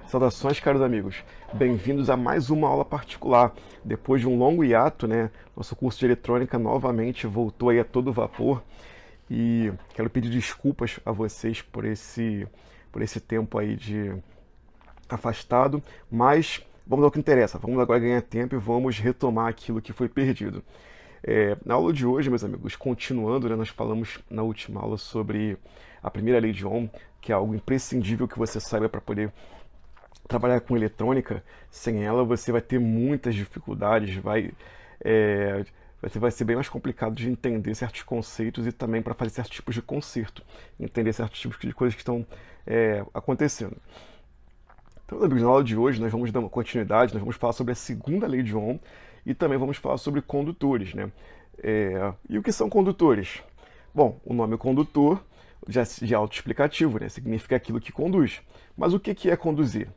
Saudações, caros amigos. Bem-vindos a mais uma aula particular. Depois de um longo hiato, nosso curso de eletrônica novamente voltou aí a todo vapor e quero pedir desculpas a vocês por esse tempo aí de afastado, mas vamos ao que interessa. Vamos agora ganhar tempo e vamos retomar aquilo que foi perdido. Na aula de hoje, meus amigos, continuando, nós falamos na última aula sobre a primeira lei de Ohm, que é algo imprescindível que você saiba para poder trabalhar com eletrônica. Sem ela você vai ter muitas dificuldades, vai ser bem mais complicado de entender certos conceitos e também para fazer certos tipos de conserto, entender certos tipos de coisas que estão acontecendo. Então, amigos, na aula de hoje nós vamos dar uma continuidade, nós vamos falar sobre a segunda lei de Ohm e também vamos falar sobre condutores, E o que são condutores? Bom, o nome condutor já é autoexplicativo, significa aquilo que conduz. Mas o que é conduzir?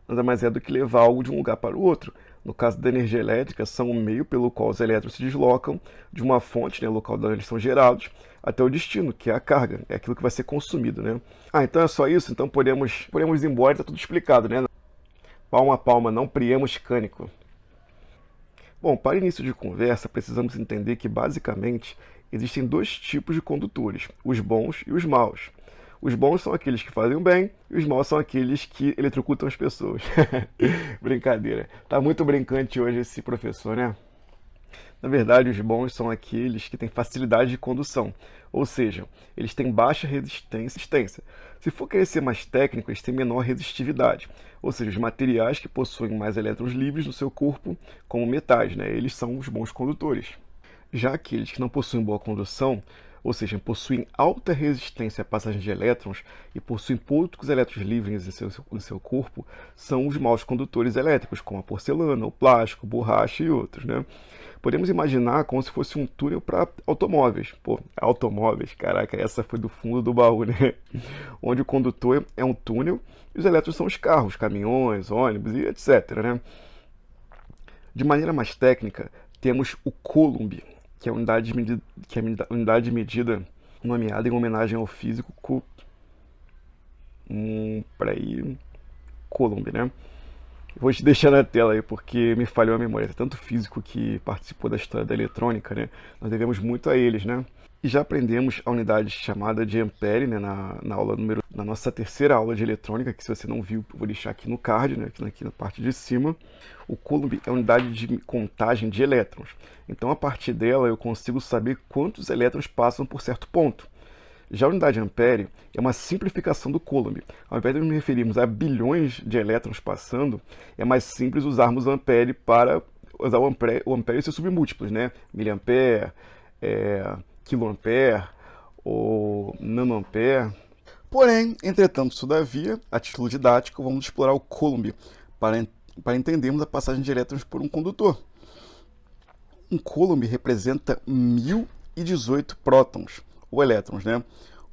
Nada mais é do que levar algo de um lugar para o outro. No caso da energia elétrica, são o meio pelo qual os elétrons se deslocam de uma fonte, local de onde são gerados, até o destino, que é a carga, é aquilo que vai ser consumido, então é só isso? Então podemos ir embora, está tudo explicado, Palma a palma, não priemos cânico. Bom, para início de conversa, precisamos entender que, basicamente, existem dois tipos de condutores, os bons e os maus. Os bons são aqueles que fazem o bem e os maus são aqueles que eletrocutam as pessoas. Brincadeira. Tá muito brincante hoje esse professor, Na verdade, os bons são aqueles que têm facilidade de condução, ou seja, eles têm baixa resistência. Se for querer ser mais técnico, eles têm menor resistividade, ou seja, os materiais que possuem mais elétrons livres no seu corpo, como metais, eles são os bons condutores. Já aqueles que não possuem boa condução, ou seja, possuem alta resistência à passagem de elétrons e possuem poucos elétrons livres em seu corpo, são os maus condutores elétricos, como a porcelana, o plástico, borracha e outros, Podemos imaginar como se fosse um túnel para automóveis. Automóveis, caraca, essa foi do fundo do baú, Onde o condutor é um túnel e os elétrons são os carros, caminhões, ônibus e etc, De maneira mais técnica, temos o Coulomb, que é a unidade de medida nomeada em homenagem ao físico Coulomb, Vou te deixar na tela aí porque me falhou a memória. Tanto físico que participou da história da eletrônica, Nós devemos muito a eles, E já aprendemos a unidade chamada de ampere, na nossa terceira aula de eletrônica, que se você não viu, eu vou deixar aqui no card, aqui na parte de cima. O Coulomb é a unidade de contagem de elétrons. Então, a partir dela, eu consigo saber quantos elétrons passam por certo ponto. Já a unidade ampere é uma simplificação do Coulomb. Ao invés de nos referirmos a bilhões de elétrons passando, é mais simples usarmos o ampere para usar o ampere e seus submúltiplos, miliampere, quiloampere ou nanoampere. Porém, entretanto, todavia, a título didático, vamos explorar o Coulomb para entendermos a passagem de elétrons por um condutor. Um Coulomb representa 1018 prótons, ou elétrons,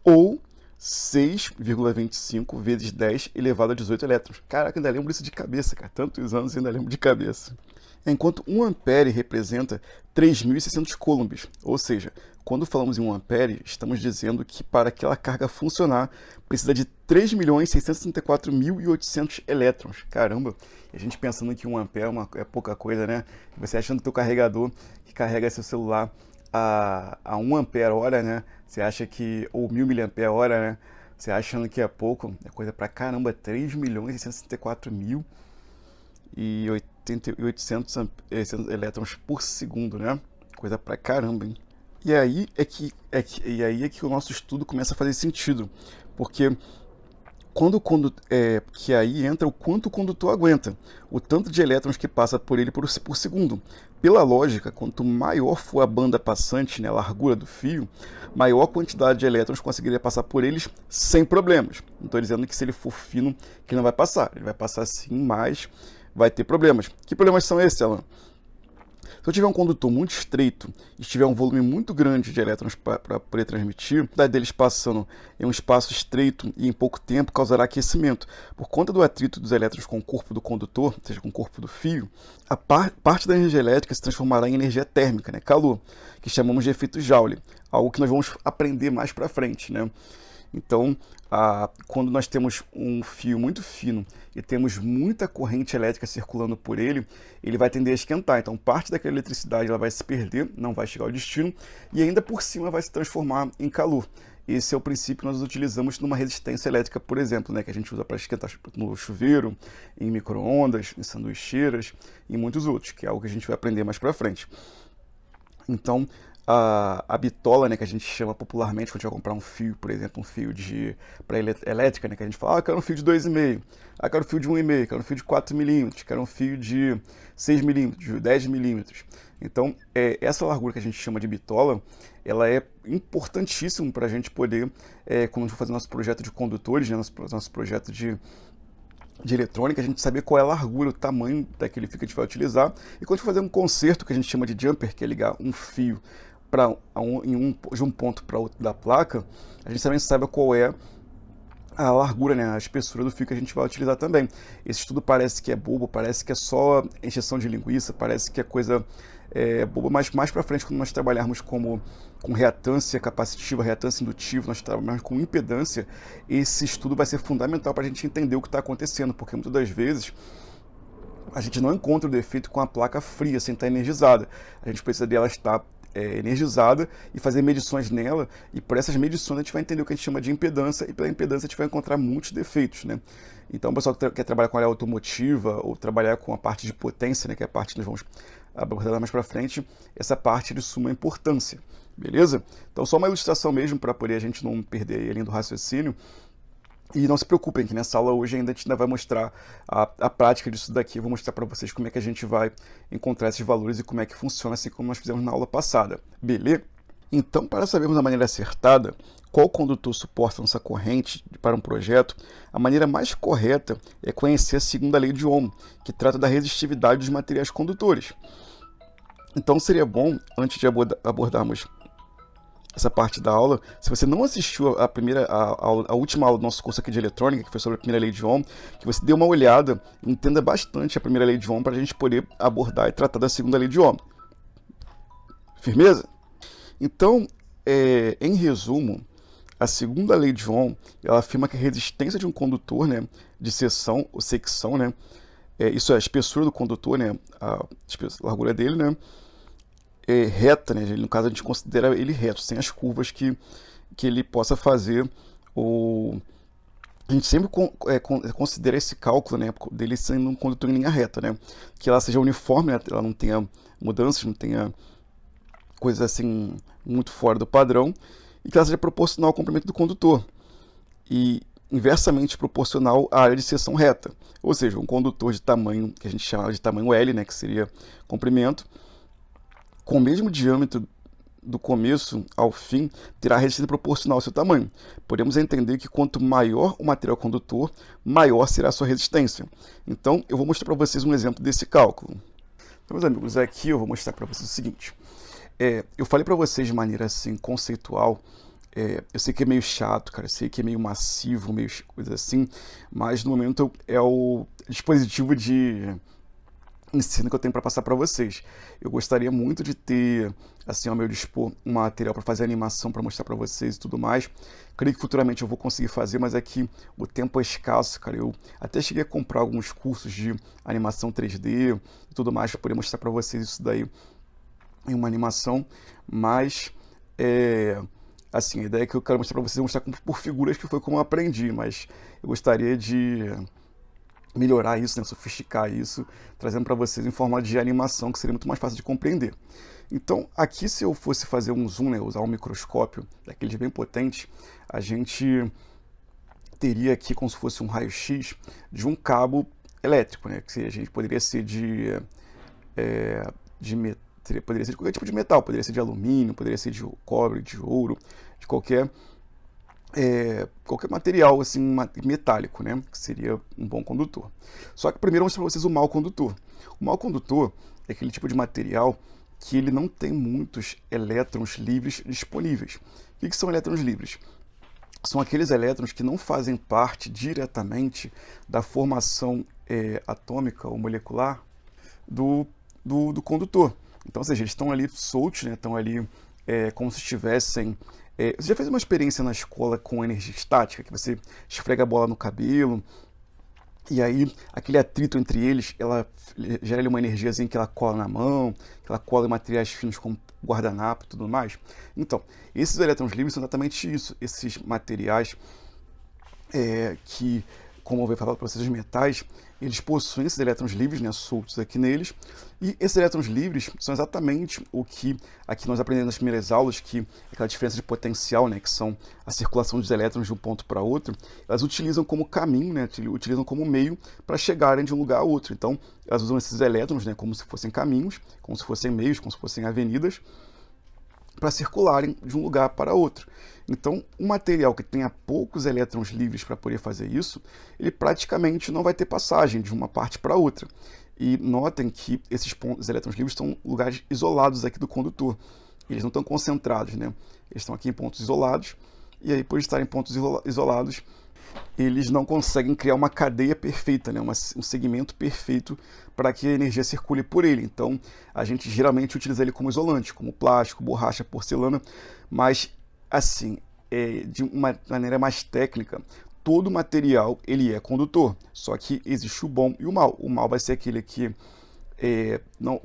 ou 6,25 vezes 10 elevado a 18 elétrons. Caraca, ainda lembro isso de cabeça, cara. Tantos anos ainda lembro de cabeça. Enquanto 1 ampere representa 3.600 coulombs, ou seja, quando falamos em 1 ampere, estamos dizendo que para aquela carga funcionar, precisa de 3.664.800 elétrons. Caramba, e a gente pensando que 1 ampere é pouca coisa, Você achando que o carregador que carrega seu celular a 1 ampere-hora, Você acha que, ou 1000 mAh, Você achando que é pouco, é coisa pra caramba, 3.664.800 elétrons por segundo, Coisa pra caramba, hein? E aí é que o nosso estudo começa a fazer sentido, porque que aí entra o quanto o condutor aguenta, o tanto de elétrons que passa por ele por segundo. Pela lógica, quanto maior for a banda passante, a largura do fio, maior a quantidade de elétrons conseguiria passar por eles sem problemas. Não estou dizendo que se ele for fino, que não vai passar. Ele vai passar sim, mas vai ter problemas. Que problemas são esses, Alan? Se eu tiver um condutor muito estreito e tiver um volume muito grande de elétrons para poder transmitir, a quantidade deles passando em um espaço estreito e em pouco tempo causará aquecimento. Por conta do atrito dos elétrons com o corpo do condutor, ou seja, com o corpo do fio, a parte da energia elétrica se transformará em energia térmica, calor, que chamamos de efeito Joule. algo que nós vamos aprender mais para frente, né? Então, quando nós temos um fio muito fino e temos muita corrente elétrica circulando por ele, ele vai tender a esquentar. Então, parte daquela eletricidade ela vai se perder, não vai chegar ao destino, e ainda por cima vai se transformar em calor. Esse é o princípio que nós utilizamos numa resistência elétrica, por exemplo, né, que a gente usa para esquentar no chuveiro, em micro-ondas, em sanduicheiras e muitos outros, que é algo que a gente vai aprender mais para frente. Então, a bitola, né, que a gente chama popularmente quando a gente vai comprar um fio, por exemplo, um fio para elétrica, né, que a gente fala, quero um fio de 2,5, quero um fio de 1,5, quero um fio de 4 milímetros, quero um fio de 6 milímetros, de 10 milímetros. Então, essa largura que a gente chama de bitola, ela é importantíssima para a gente poder, quando a gente for fazer nosso projeto de condutores, né, nosso projeto de eletrônica, a gente saber qual é a largura, o tamanho daquele fio que a gente vai utilizar. E quando a gente fazer um conserto, que a gente chama de jumper, que é ligar um fio de um ponto para outro da placa, a gente também sabe qual é a largura, né, a espessura do fio que a gente vai utilizar também. Esse estudo parece que é bobo, parece que é só encheção de linguiça, parece que é coisa boba, mas mais para frente, quando nós trabalharmos com reatância capacitiva, reatância indutiva, nós trabalharmos com impedância, esse estudo vai ser fundamental para a gente entender o que está acontecendo, porque muitas das vezes a gente não encontra o defeito com a placa fria, sem estar energizada. A gente precisa dela estar energizada e fazer medições nela, e por essas medições a gente vai entender o que a gente chama de impedância, e pela impedância a gente vai encontrar muitos defeitos, né? Então o pessoal que quer trabalhar com a área automotiva ou trabalhar com a parte de potência, né, que é a parte que nós vamos abordar mais para frente, essa parte é de suma importância, beleza? Então só uma ilustração mesmo para poder a gente não perder a linha do raciocínio. E não se preocupem que nessa aula hoje a gente ainda vai mostrar a prática disso daqui. Eu vou mostrar para vocês como é que a gente vai encontrar esses valores e como é que funciona, assim como nós fizemos na aula passada. Beleza? Então, para sabermos a maneira acertada qual condutor suporta nossa corrente para um projeto, a maneira mais correta é conhecer a segunda lei de Ohm, que trata da resistividade dos materiais condutores. Então seria bom, antes de abordarmos essa parte da aula, se você não assistiu a última aula do nosso curso aqui de eletrônica, que foi sobre a primeira lei de Ohm, que você dê uma olhada e entenda bastante a primeira lei de Ohm para a gente poder abordar e tratar da segunda lei de Ohm. Firmeza? Então, em resumo, a segunda lei de Ohm, ela afirma que a resistência de um condutor, né, de seção ou secção, né, isso é a espessura do condutor, né, a largura dele, né, reta, né? No caso a gente considera ele reto, sem as curvas que ele possa fazer. A gente sempre considera esse cálculo, né, dele sendo um condutor em linha reta, né? Que ela seja uniforme, né? Ela não tenha mudanças, não tenha coisas assim muito fora do padrão, e que ela seja proporcional ao comprimento do condutor e inversamente proporcional à área de seção reta. Ou seja, um condutor de tamanho, que a gente chama de tamanho L, né, que seria comprimento, com o mesmo diâmetro do começo ao fim, terá resistência proporcional ao seu tamanho. Podemos entender que quanto maior o material condutor, maior será a sua resistência. Então, eu vou mostrar para vocês um exemplo desse cálculo. Então, meus amigos, aqui eu vou mostrar para vocês o seguinte. Eu falei para vocês de maneira assim, conceitual. Eu sei que é meio chato, cara, eu sei que é meio massivo, meio coisa assim, mas no momento é o dispositivo de ensino que eu tenho para passar para vocês. Eu gostaria muito de ter, assim, ao meu dispor, um material para fazer animação, para mostrar para vocês e tudo mais. Creio que futuramente eu vou conseguir fazer, mas aqui o tempo é escasso, cara. Eu até cheguei a comprar alguns cursos de animação 3D e tudo mais para poder mostrar para vocês isso daí em uma animação, mas assim, a ideia que eu quero mostrar para vocês é mostrar por figuras, que foi como eu aprendi, mas eu gostaria de melhorar isso, né, sofisticar isso, trazendo para vocês em forma de animação, que seria muito mais fácil de compreender. Então, aqui se eu fosse fazer um zoom, né, usar um microscópio, daqueles bem potente, a gente teria aqui como se fosse um raio-x de um cabo elétrico, né, que a gente poderia ser poderia ser de qualquer tipo de metal, poderia ser de alumínio, poderia ser de cobre, de ouro, de qualquer material assim, metálico, né, que seria um bom condutor. Só que primeiro eu vou mostrar para vocês o mau condutor. O mau condutor é aquele tipo de material que ele não tem muitos elétrons livres disponíveis. O que são elétrons livres? São aqueles elétrons que não fazem parte diretamente da formação atômica ou molecular do condutor. Então, ou seja, eles estão ali soltos, né, estão ali como se estivessem... você já fez uma experiência na escola com energia estática, que você esfrega a bola no cabelo, e aí aquele atrito entre eles, ela gera ali uma energiazinha que ela cola na mão, que ela cola em materiais finos como guardanapo e tudo mais? Então, esses elétrons livres são exatamente isso, esses materiais que, como eu vou falar para vocês, os metais, eles possuem esses elétrons livres, né, soltos aqui neles, e esses elétrons livres são exatamente o que aqui nós aprendemos nas primeiras aulas, que é aquela diferença de potencial, né, que são a circulação dos elétrons de um ponto para outro, elas utilizam como caminho, né, utilizam como meio para chegarem de um lugar a outro. Então, elas usam esses elétrons, né, como se fossem caminhos, como se fossem meios, como se fossem avenidas, para circularem de um lugar para outro. Então, um material que tenha poucos elétrons livres para poder fazer isso, ele praticamente não vai ter passagem de uma parte para outra. E notem que esses pontos, elétrons livres, estão em lugares isolados aqui do condutor. Eles não estão concentrados, né? Eles estão aqui em pontos isolados, e aí, por estarem em pontos isolados, eles não conseguem criar uma cadeia perfeita, né? Um segmento perfeito para que a energia circule por ele. Então, a gente geralmente utiliza ele como isolante, como plástico, borracha, porcelana, mas, assim, de uma maneira mais técnica, todo material ele é condutor, só que existe o bom e o mal. O mal vai ser aquele que não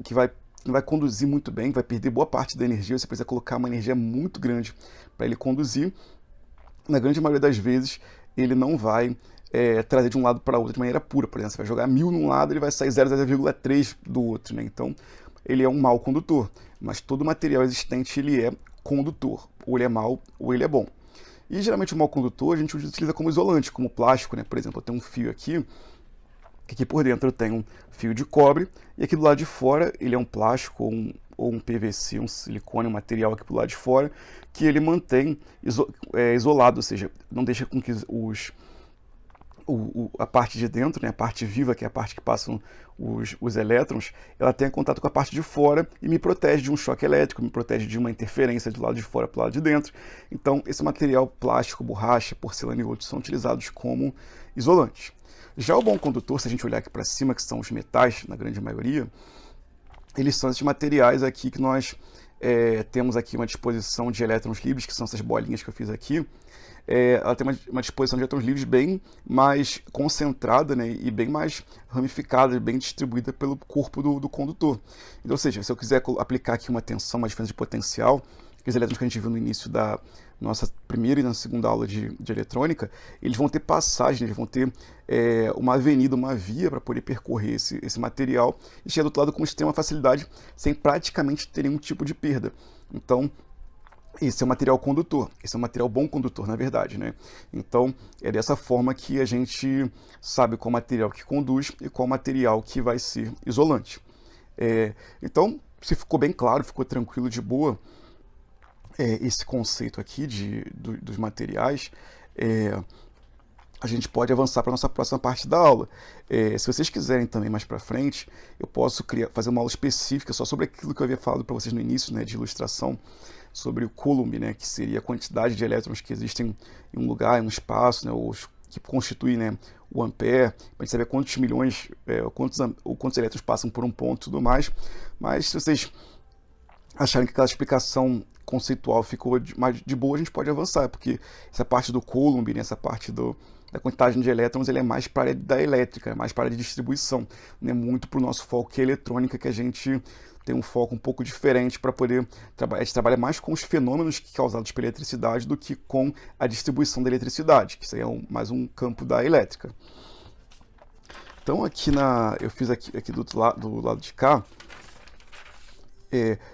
vai conduzir muito bem, vai perder boa parte da energia, você precisa colocar uma energia muito grande para ele conduzir. Na grande maioria das vezes, ele não vai trazer de um lado para o outro de maneira pura. Por exemplo, você vai jogar 1000 num lado, ele vai sair 0,3 do outro, né? Então, ele é um mau condutor. Mas todo material existente, ele é condutor. Ou ele é mau, ou ele é bom. E, geralmente, o mau condutor a gente utiliza como isolante, como plástico, né? Por exemplo, eu tenho um fio aqui, que aqui por dentro eu tenho um fio de cobre, e aqui do lado de fora ele é um plástico ou um PVC, um silicone, um material aqui do lado de fora, que ele mantém isolado, ou seja, não deixa com que a parte de dentro, né, a parte viva, que é a parte que passam os elétrons, ela tenha contato com a parte de fora e me protege de um choque elétrico, me protege de uma interferência do lado de fora para o lado de dentro. Então, esse material plástico, borracha, porcelana e outros são utilizados como isolantes. Já o bom condutor, se a gente olhar aqui para cima, que são os metais, na grande maioria, eles são esses materiais aqui que nós temos aqui uma disposição de elétrons livres, que são essas bolinhas que eu fiz aqui. Ela tem uma disposição de elétrons livres bem mais concentrada, né, e bem mais ramificada, bem distribuída pelo corpo do condutor. Então, ou seja, se eu quiser aplicar aqui uma tensão, uma diferença de potencial, aqueles elétrons que a gente viu no início da nossa primeira e na segunda aula de eletrônica, eles vão ter passagem, eles vão ter uma avenida, uma via para poder percorrer esse material e chegar do outro lado com extrema facilidade, sem praticamente ter nenhum tipo de perda. Então, esse é um material condutor, esse é um material bom condutor, na verdade, né? Então, é dessa forma que a gente sabe qual material que conduz e qual material que vai ser isolante. Então, se ficou bem claro, ficou tranquilo, de boa, esse conceito aqui dos materiais, a gente pode avançar para a nossa próxima parte da aula. Se vocês quiserem também mais para frente, eu posso fazer uma aula específica só sobre aquilo que eu havia falado para vocês no início, né, de ilustração, sobre o Coulomb, né, que seria a quantidade de elétrons que existem em um lugar, em um espaço, né, ou que constitui, né, o ampere, para a gente saber quantos milhões, quantos elétrons passam por um ponto e tudo mais. Mas se vocês acharem que aquela explicação conceitual ficou mais de boa, a gente pode avançar, porque essa parte do Coulomb, né, essa parte da quantidade de elétrons, ele é mais para a área da elétrica, mais para a área de distribuição, não é muito para o nosso foco que é eletrônica, que a gente tem um foco um pouco diferente para poder trabalhar. A gente trabalha mais com os fenômenos causados pela eletricidade do que com a distribuição da eletricidade, que isso aí é mais um campo da elétrica. Então aqui eu fiz aqui do lado de cá,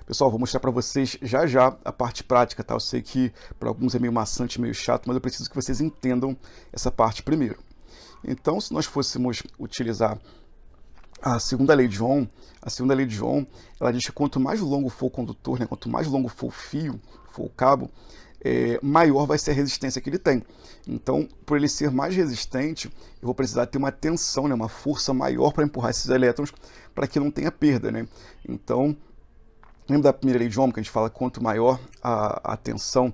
pessoal, vou mostrar para vocês já a parte prática, tá? Eu sei que para alguns é meio maçante, meio chato, mas eu preciso que vocês entendam essa parte primeiro. Então, se nós fôssemos utilizar a segunda lei de Ohm, ela diz que quanto mais longo for o condutor, né, quanto mais longo for o fio, for o cabo, maior vai ser a resistência que ele tem. Então, por ele ser mais resistente, eu vou precisar ter uma tensão, né, uma força maior para empurrar esses elétrons para que não tenha perda, né? Então, lembra da primeira lei de Ohm, que a gente fala que quanto maior a tensão,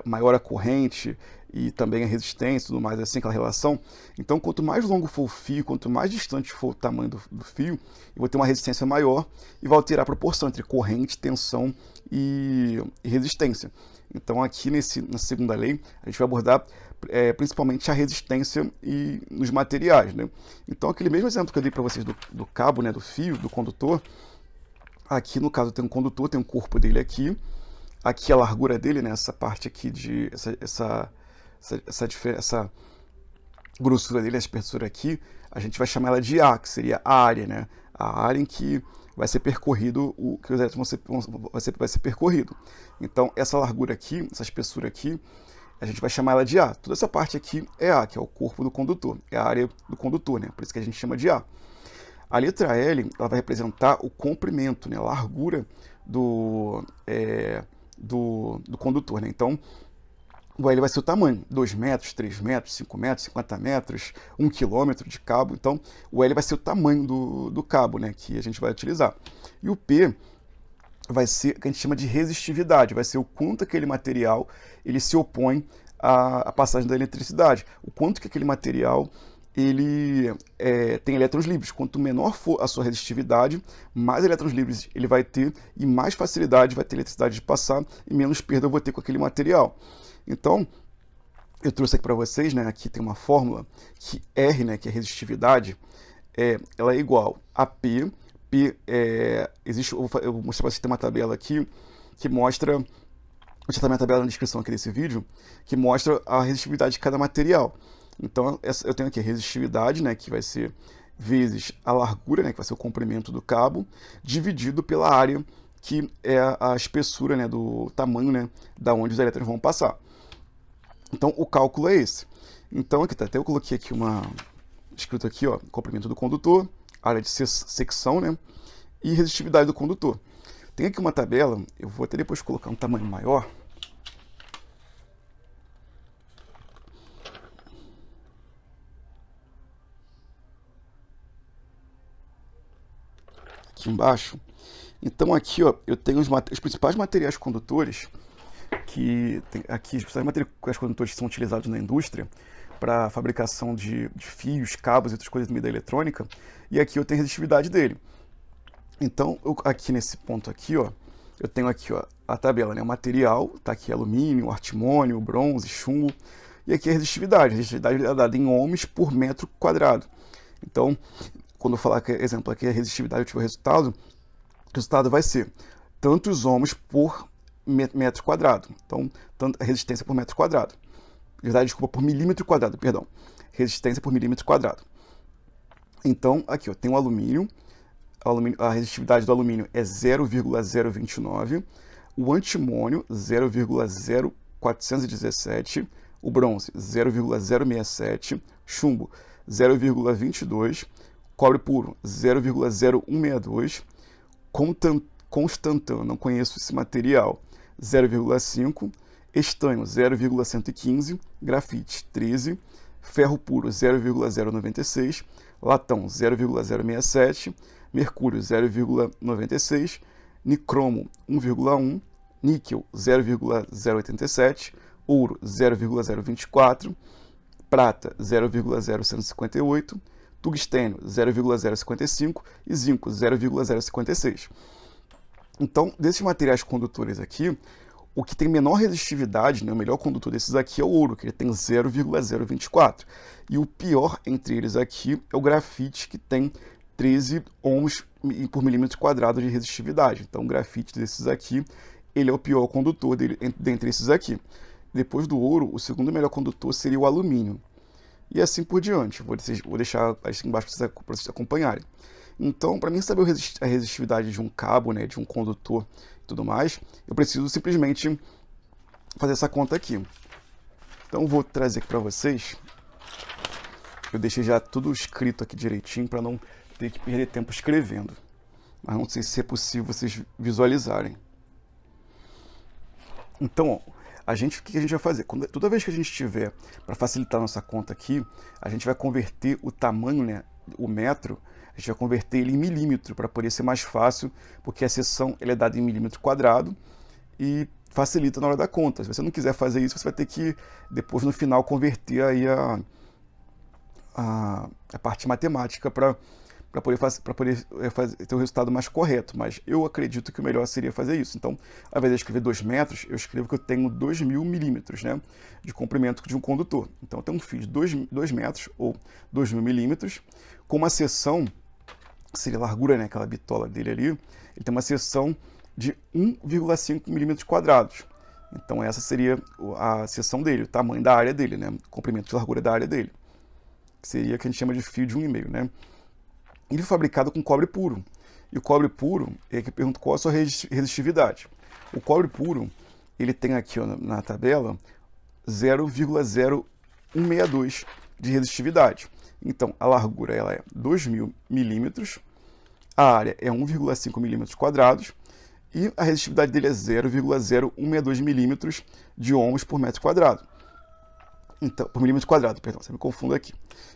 maior a corrente e também a resistência e tudo mais, assim, aquela relação. Então, quanto mais longo for o fio, quanto mais distante for o tamanho do fio, eu vou ter uma resistência maior e vai alterar a proporção entre corrente, tensão e resistência. Então, aqui na segunda lei, a gente vai abordar principalmente a resistência e nos materiais, né? Então, aquele mesmo exemplo que eu dei para vocês do cabo, né, do fio, do condutor, aqui no caso tem um condutor, tem um corpo dele aqui a largura dele, né, essa parte aqui de essa grossura dele, a espessura aqui, a gente vai chamar ela de A, que seria a área, né? A área em que vai ser percorrido, que os elétrons vai ser percorrido. Então, essa largura aqui, essa espessura aqui, a gente vai chamar ela de A. Toda essa parte aqui é A, que é o corpo do condutor, é a área do condutor, né? Por isso que a gente chama de A. A letra L, ela vai representar o comprimento, né? A largura do condutor, né? Então, o L vai ser o tamanho, 2 metros, 3 metros, 5 metros, 50 metros, 1 quilômetro de cabo. Então, o L vai ser o tamanho do cabo, né, que a gente vai utilizar. E o P vai ser o que a gente chama de resistividade, vai ser o quanto aquele material ele se opõe à passagem da eletricidade, o quanto que aquele material ele tem elétrons livres. Quanto menor for a sua resistividade, mais elétrons livres ele vai ter e mais facilidade vai ter eletricidade de passar e menos perda eu vou ter com aquele material. Então, eu trouxe aqui para vocês, né, aqui tem uma fórmula que R, né, que é resistividade, ela é igual a P. Eu vou mostrar para vocês, tem uma tabela aqui que mostra, vou deixar também a tabela na descrição aqui desse vídeo, que mostra a resistividade de cada material. Então, eu tenho aqui a resistividade, né, que vai ser vezes a largura, né, que vai ser o comprimento do cabo, dividido pela área, que é a espessura, né, do tamanho, né, da onde os elétrons vão passar. Então, o cálculo é esse. Então, aqui tá, até eu coloquei aqui escrito aqui, ó, comprimento do condutor, área de secção, né, e resistividade do condutor. Tem aqui uma tabela, eu vou até depois colocar um tamanho maior. Aqui embaixo. Então aqui, ó, eu tenho os principais materiais condutores que tem aqui, os principais materiais condutores que são utilizados na indústria para a fabricação de fios, cabos e outras coisas no meio da eletrônica. E aqui eu tenho a resistividade dele. Então, aqui nesse ponto aqui, ó, eu tenho aqui, ó, a tabela, né? O material, tá aqui alumínio, artimônio, bronze, chumbo. E aqui a resistividade. A resistividade é dada em ohms por metro quadrado. Então, quando eu falar, exemplo, aqui a resistividade, eu tiver o resultado vai ser tantos ohms por metro quadrado. Então, a resistência por metro quadrado. Desculpa, por milímetro quadrado, perdão. Resistência por milímetro quadrado. Então, aqui, ó, tem o alumínio. A resistividade do alumínio é 0,029. O antimônio, 0,0417. O bronze, 0,067. Chumbo, 0,22. Cobre puro, 0,0162. Constantano, não conheço esse material, 0,5. Estanho, 0,115. Grafite, 13. Ferro puro, 0,096. Latão, 0,067. Mercúrio, 0,96. Nicromo, 1,1. Níquel, 0,087. Ouro, 0,024. Prata, 0,0158. Tungstênio, 0,055 e zinco, 0,056. Então, desses materiais condutores aqui, o que tem menor resistividade, né, o melhor condutor desses aqui é o ouro, que ele tem 0,024. E o pior entre eles aqui é o grafite, que tem 13 ohms por milímetro quadrado de resistividade. Então, o grafite desses aqui, ele é o pior condutor dentre esses aqui. Depois do ouro, o segundo melhor condutor seria o alumínio. E assim por diante. Vou deixar aqui embaixo para vocês acompanharem. Então, para mim saber a resistividade de um cabo, né, de um condutor e tudo mais, eu preciso simplesmente fazer essa conta aqui. Então, vou trazer aqui para vocês. Eu deixei já tudo escrito aqui direitinho para não ter que perder tempo escrevendo. Mas não sei se é possível vocês visualizarem. Então, ó, o que a gente vai fazer? Toda vez que a gente tiver, para facilitar a nossa conta aqui, a gente vai converter o tamanho, né, o metro, a gente vai converter ele em milímetro, para poder ser mais fácil, porque a seção ele é dada em milímetro quadrado, e facilita na hora da conta. Se você não quiser fazer isso, você vai ter que, depois no final, converter aí a parte matemática para poder ter o resultado mais correto. Mas eu acredito que o melhor seria fazer isso. Então, ao invés de escrever 2 metros, eu escrevo que eu tenho 2.000 milímetros, né, de comprimento de um condutor. Então, eu tenho um fio de 2 metros, ou 2.000 milímetros, com uma seção, que seria a largura, né, aquela bitola dele ali, ele tem uma seção de 1,5 milímetros quadrados. Então, essa seria a seção dele, o tamanho da área dele, né, o comprimento de largura da área dele, que seria o que a gente chama de fio de 1,5, né. Ele é fabricado com cobre puro. E o cobre puro, é que pergunta qual a sua resistividade. O cobre puro, ele tem aqui, ó, na tabela 0,0162 de resistividade. Então, a largura ela é 2.000 milímetros, a área é 1,5 milímetros quadrados e a resistividade dele é 0,0162 milímetros de ohms por metro quadrado. Então, por milímetro quadrado, perdão, você me confunda aqui.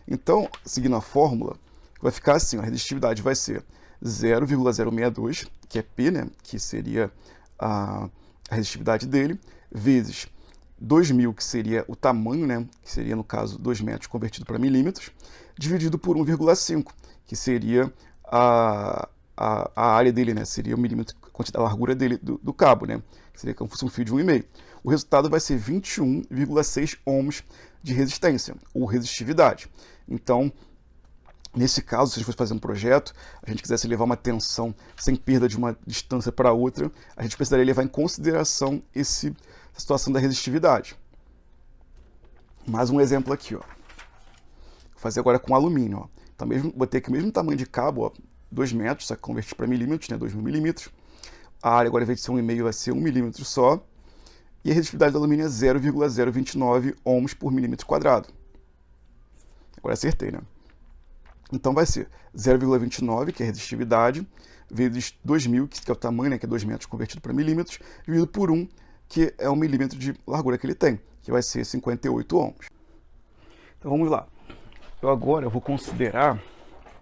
Então, seguindo a fórmula, vai ficar assim, a resistividade vai ser 0,062, que é P, né, que seria a resistividade dele, vezes 2.000, que seria o tamanho, né, que seria, no caso, 2 metros convertido para milímetros, dividido por 1,5, que seria a área dele, né, seria o milímetro, a largura dele do cabo, né, que seria como se fosse um fio de 1,5. O resultado vai ser 21,6 ohms de resistência, ou resistividade. Então, nesse caso, se a gente fosse fazer um projeto, a gente quisesse levar uma tensão sem perda de uma distância para outra, a gente precisaria levar em consideração essa situação da resistividade. Mais um exemplo aqui, ó. Vou fazer agora com alumínio, ó. Então, botei aqui o mesmo tamanho de cabo, ó, 2 metros, só que converti para milímetros, né, 2.000 milímetros. A área agora, ao invés de ser 1,5, vai ser 1 milímetro só. E a resistividade do alumínio é 0,029 ohms por milímetro quadrado. Agora acertei, né? Então vai ser 0,29, que é a resistividade, vezes 2.000, que é o tamanho, né, que é 2 metros convertido para milímetros, dividido por 1, que é 1 milímetro de largura que ele tem, que vai ser 58 ohms. Então vamos lá. Agora eu vou considerar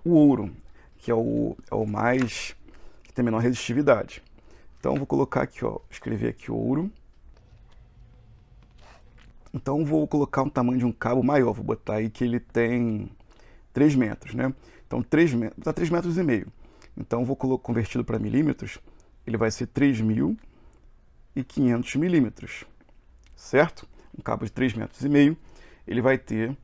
o ouro, que é o mais, que tem menor resistividade. Então vou colocar aqui, ó, escrever aqui ouro. Então vou colocar um tamanho de um cabo maior, vou botar aí que ele tem 3 metros, né? Então, 3 metros, dá 3 metros e meio. Então, vou convertido para milímetros, ele vai ser 3.500 milímetros, certo? Um cabo de 3 metros e meio, ele vai ter,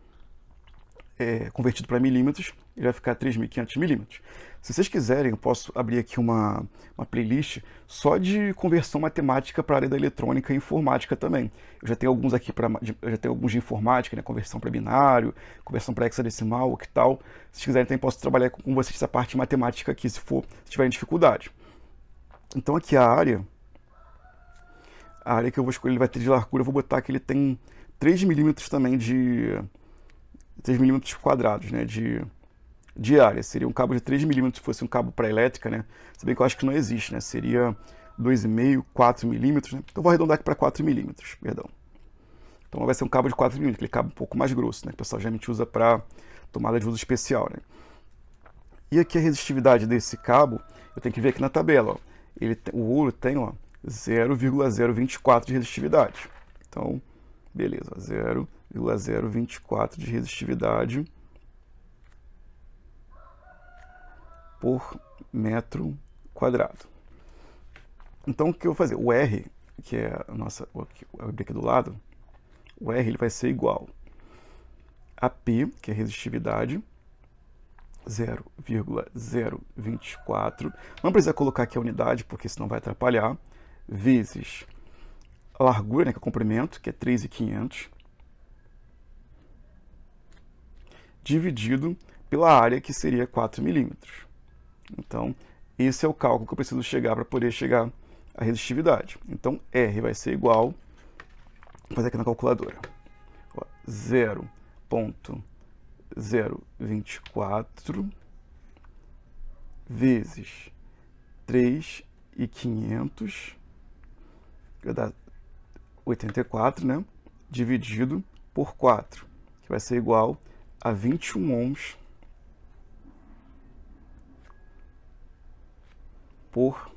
convertido para milímetros, ele vai ficar 3.500 milímetros. Se vocês quiserem, eu posso abrir aqui uma playlist só de conversão matemática para a área da eletrônica e informática também. Eu já tenho alguns aqui, eu já tenho alguns de informática, né? Conversão para binário, conversão para hexadecimal, octal. Se quiserem, também posso trabalhar com vocês essa parte de matemática aqui, se tiverem dificuldade. Então aqui a área que eu vou escolher, ele vai ter de largura, eu vou botar que ele tem 3 milímetros também 3 milímetros quadrados, né, de área. Seria um cabo de 3 milímetros se fosse um cabo para elétrica, né? Se bem que eu acho que não existe, né? Seria 2,5, 4 milímetros, né? Então vou arredondar aqui para 4 milímetros, perdão. Então vai ser um cabo de 4 milímetros, aquele cabo um pouco mais grosso, né? Que o pessoal geralmente usa para tomada de uso especial, né? E aqui a resistividade desse cabo, eu tenho que ver aqui na tabela, ó. O ouro tem, ó, 0,024 de resistividade. Então, beleza, 0,024 de resistividade por metro quadrado. Então, o que eu vou fazer? O R, que é o aqui do lado, o R ele vai ser igual a P, que é a resistividade, 0,024. Não precisa colocar aqui a unidade, porque senão vai atrapalhar, vezes a largura, né, que é o comprimento, que é 3.500, dividido pela área, que seria 4 milímetros. Então, esse é o cálculo que eu preciso chegar para poder chegar à resistividade. Então, R vai ser igual, vou fazer aqui na calculadora, 0,024 vezes 3.500, vai dar 84, né? Dividido por 4, que vai ser igual a 21 ohms por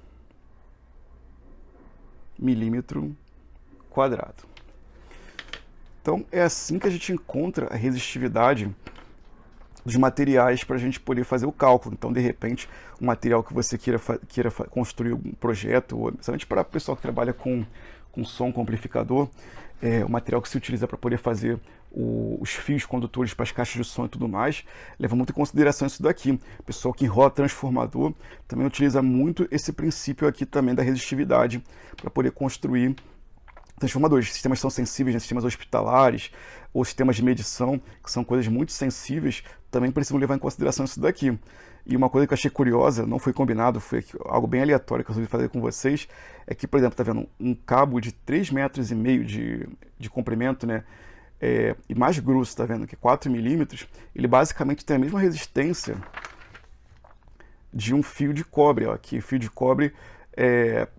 milímetro quadrado. Então é assim que a gente encontra a resistividade dos materiais para a gente poder fazer o cálculo. Então, de repente, um material que você queira construir um projeto, ou principalmente para o pessoal que trabalha com som, com amplificador, o material que se utiliza para poder fazer os fios condutores para as caixas de som e tudo mais, leva muito em consideração isso daqui. O pessoal que enrola transformador também utiliza muito esse princípio aqui também da resistividade para poder construir transformadores. Sistemas são sensíveis, né? Sistemas hospitalares ou sistemas de medição, que são coisas muito sensíveis, também precisam levar em consideração isso daqui. E uma coisa que eu achei curiosa, não foi combinado, foi algo bem aleatório que eu resolvi fazer com vocês, é que, por exemplo, tá vendo um cabo de 3,5 metros de comprimento, né? E mais grosso, tá vendo? Que é 4 milímetros, ele basicamente tem a mesma resistência de um fio de cobre, ó, que fio de cobre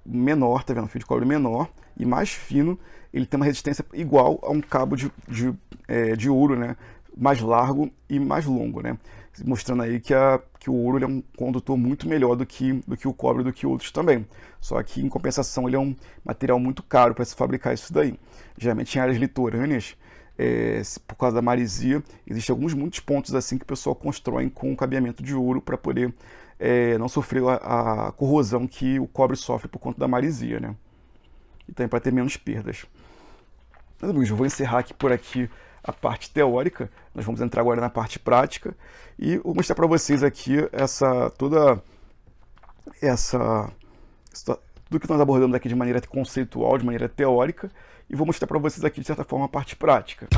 menor, tá vendo? Fio de cobre menor e mais fino, ele tem uma resistência igual a um cabo de ouro, né? Mais largo e mais longo, né? Mostrando aí que o ouro ele é um condutor muito melhor do que o cobre, do que outros também. Só que, em compensação, ele é um material muito caro para se fabricar isso daí. Geralmente, em áreas litorâneas, por causa da maresia, existem muitos pontos assim que o pessoal constrói com cabeamento de ouro para poder não sofrer a corrosão que o cobre sofre por conta da maresia, né? E também para ter menos perdas. Mas, amigos, eu vou encerrar aqui por aqui a parte teórica. Nós vamos entrar agora na parte prática e vou mostrar para vocês aqui tudo que nós abordamos aqui de maneira conceitual, de maneira teórica, e vou mostrar para vocês aqui, de certa forma, a parte prática.